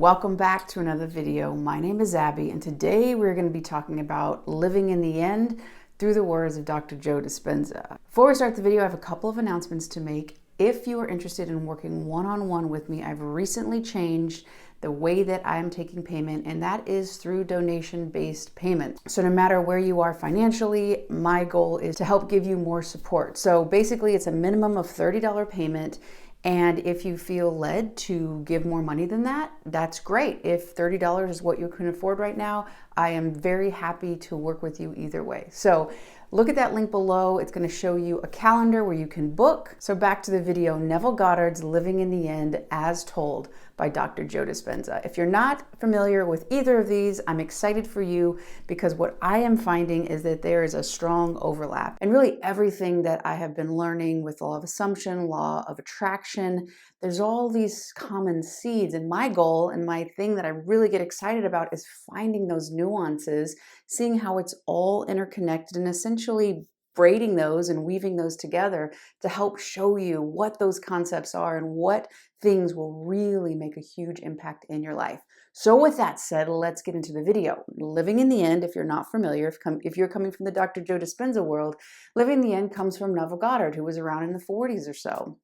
welcome back to another video. My name is Abby, and today we're going to be talking about living in the end through the words of Dr. Joe Dispenza. Before we start the video, I have a couple of announcements to make. If you are interested in working one-on-one with me, I've recently changed the way that I am taking payment, and that is through donation-based payment. So no matter where you are financially, my goal is to help give you more support. So basically, it's a minimum of $30 payment. And if you feel led to give more money than that, that's great. If $30 is what you can afford right now, I am very happy to work with you either way. So look at that link below. It's going to show you a calendar where you can book. So back to the video, Neville Goddard's Living in the End as Told by Dr. Joe Dispenza. If you're not familiar with either of these, I'm excited for you because what I am finding is that there is a strong overlap. And really everything that I have been learning with law of assumption, law of attraction, there's all these common seeds. And my goal and my thing that I really get excited about is finding those nuances, seeing how it's all interconnected and essentially braiding those and weaving those together to help show you what those concepts are and what things will really make a huge impact in your life. So with that said, let's get into the video. Living in the End, if you're not familiar, if you're coming from the Dr. Joe Dispenza world, Living in the End comes from Neville Goddard, who was around in the 40s or so.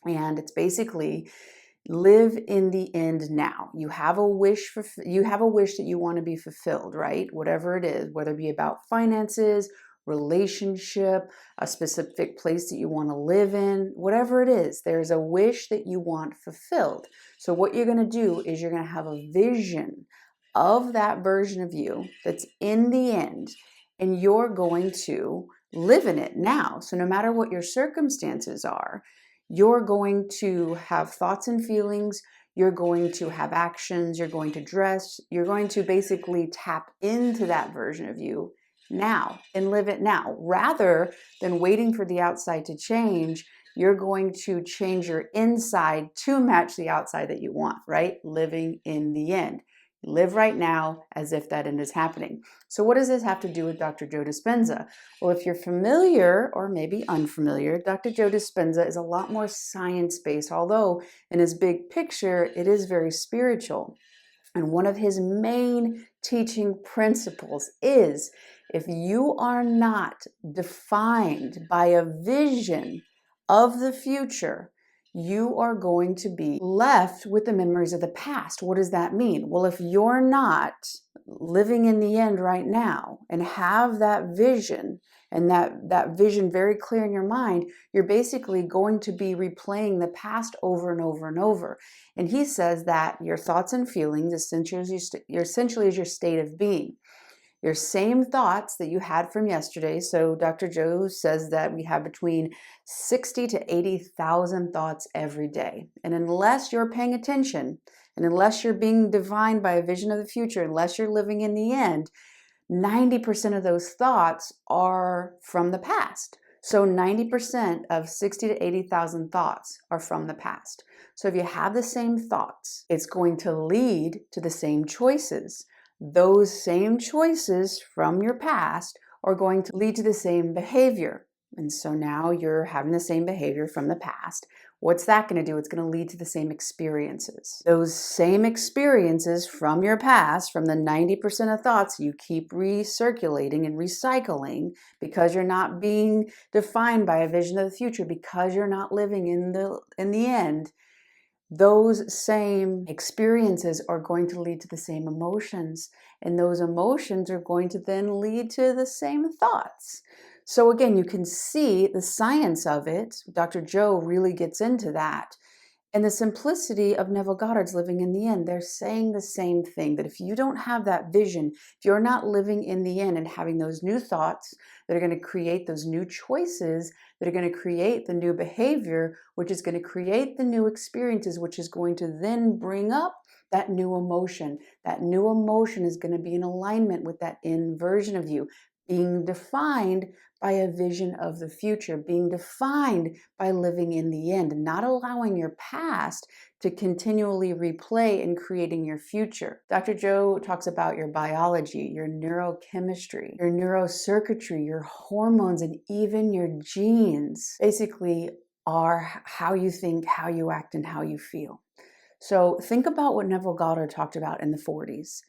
And it's basically live in the end now. You have a wish that you want to be fulfilled, right? Whatever it is, whether it be about finances, relationship, a specific place that you want to live in, whatever it is, there's a wish that you want fulfilled. So what you're going to do is you're going to have a vision of that version of you that's in the end, and you're going to live in it now. So no matter what your circumstances are, you're going to have thoughts and feelings, you're going to have actions, you're going to dress, you're going to basically tap into that version of you now and live it now. Rather than waiting for the outside to change, you're going to change your inside to match the outside that you want, right? Living in the end. Live right now as if that end is happening. So what does this have to do with Dr. Joe Dispenza? Well, if you're familiar or maybe unfamiliar, Dr. Joe Dispenza is a lot more science-based, although in his big picture, it is very spiritual. And one of his main teaching principles is if you are not defined by a vision of the future, you are going to be left with the memories of the past. What does that mean? Well, if you're not living in the end right now and have that vision and that vision very clear in your mind, you're basically going to be replaying the past over and over and over. And he says that your thoughts and feelings essentially is your state of being. Your same thoughts that you had from yesterday. So Dr. Joe says that we have between 60 to 80,000 thoughts every day. And unless you're paying attention, and unless you're being divined by a vision of the future, unless you're living in the end, 90% of those thoughts are from the past. So 90% of 60 to 80,000 thoughts are from the past. So if you have the same thoughts, it's going to lead to the same choices. Those same choices from your past are going to lead to the same behavior. And so now you're having the same behavior from the past. What's that going to do? It's going to lead to the same experiences. Those same experiences from your past, from the 90% of thoughts you keep recirculating and recycling because you're not being defined by a vision of the future, because you're not living in the end. Those same experiences are going to lead to the same emotions, and those emotions are going to then lead to the same thoughts. So again, you can see the science of it. Dr. Joe really gets into that. And the simplicity of Neville Goddard's Living in the End, they're saying the same thing, that if you don't have that vision, if you're not living in the end and having those new thoughts that are going to create those new choices, that are going to create the new behavior, which is going to create the new experiences, which is going to then bring up that new emotion. That new emotion is going to be in alignment with that end version of you, being defined by a vision of the future, being defined by living in the end, not allowing your past to continually replay and creating your future. Dr. Joe talks about your biology, your neurochemistry, your neurocircuitry, your hormones, and even your genes basically are how you think, how you act, and how you feel. So think about what Neville Goddard talked about in the 40s.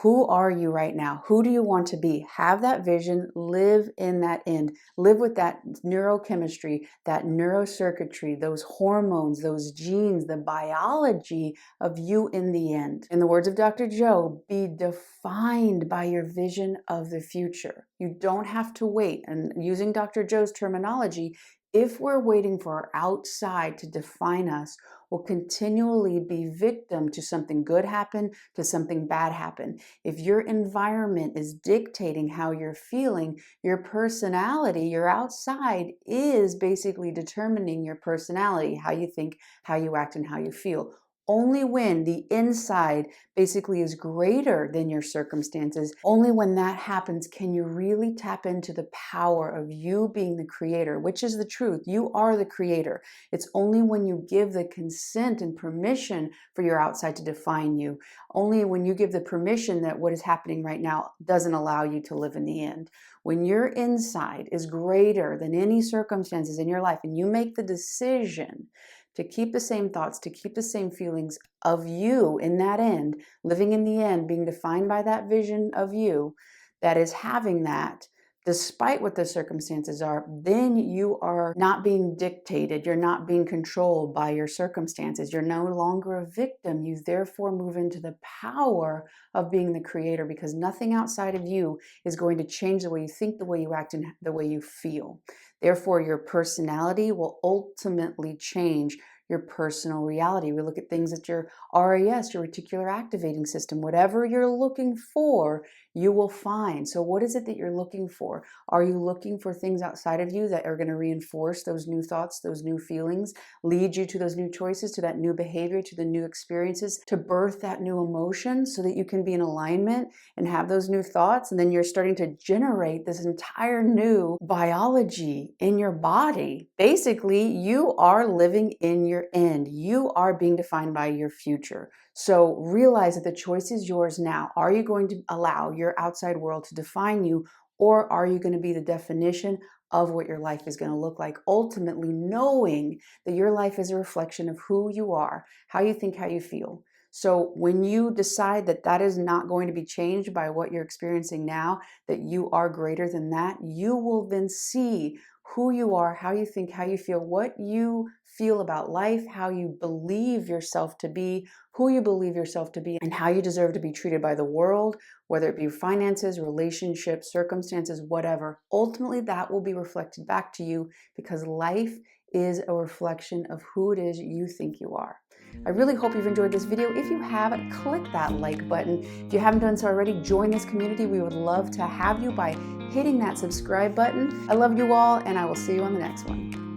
Who are you right now? Who do you want to be? Have that vision, live in that end, live with that neurochemistry, that neurocircuitry, those hormones, those genes, the biology of you in the end. In the words of Dr. Joe, be defined by your vision of the future. You don't have to wait. And using Dr. Joe's terminology, if we're waiting for our outside to define us, we'll continually be victim to something good happen, to something bad happen. If your environment is dictating how you're feeling, your personality, your outside is basically determining your personality, how you think, how you act, and how you feel. Only when the inside basically is greater than your circumstances, only when that happens can you really tap into the power of you being the creator, which is the truth. You are the creator. It's only when you give the consent and permission for your outside to define you, only when you give the permission that what is happening right now doesn't allow you to live in the end. When your inside is greater than any circumstances in your life and you make the decision to keep the same thoughts, to keep the same feelings of you in that end, living in the end, being defined by that vision of you that is having that, despite what the circumstances are, then you are not being dictated. You're not being controlled by your circumstances. You're no longer a victim. You therefore move into the power of being the creator, because nothing outside of you is going to change the way you think, the way you act, and the way you feel. Therefore, your personality will ultimately change your personal reality. We look at things at your RAS, your reticular activating system. Whatever you're looking for, you will find. So what is it that you're looking for? Are you looking for things outside of you that are going to reinforce those new thoughts, those new feelings, lead you to those new choices, to that new behavior, to the new experiences, to birth that new emotion so that you can be in alignment and have those new thoughts? And then you're starting to generate this entire new biology in your body. Basically, you are living in your end. You are being defined by your future. So realize that the choice is yours now. Are you going to allow your outside world to define you, or are you going to be the definition of what your life is going to look like? Ultimately, knowing that your life is a reflection of who you are, how you think, how you feel. So when you decide that that is not going to be changed by what you're experiencing now, that you are greater than that, you will then see who you are, how you think, how you feel, what you feel about life, how you believe yourself to be, who you believe yourself to be, and how you deserve to be treated by the world, whether it be finances, relationships, circumstances, whatever. Ultimately, that will be reflected back to you, because life is a reflection of who it is you think you are. I really hope you've enjoyed this video. If you have, click that like button. If you haven't done so already, join this community. We would love to have you by hitting that subscribe button. I love you all, and I will see you on the next one.